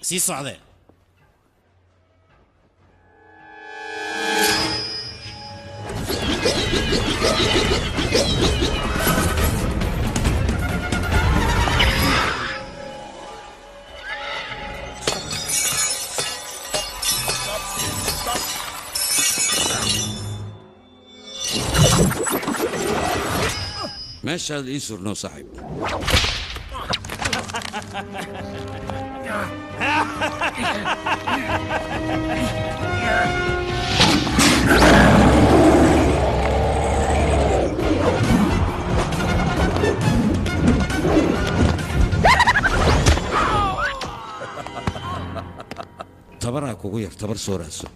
sii socdee meeshaad ii surno saaxiib tabaraa kugu yar tabar soo raadso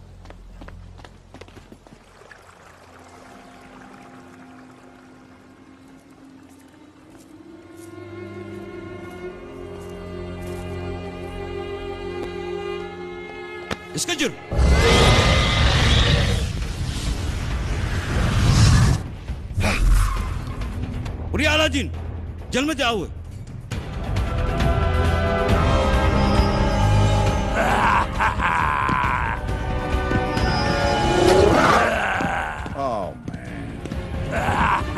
iska jir warya alaadiin jalmadii awe Oh, man.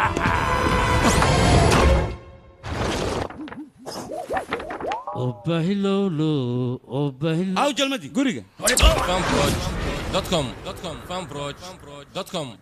aw jalmadii guriga fanproj.com fanproj.com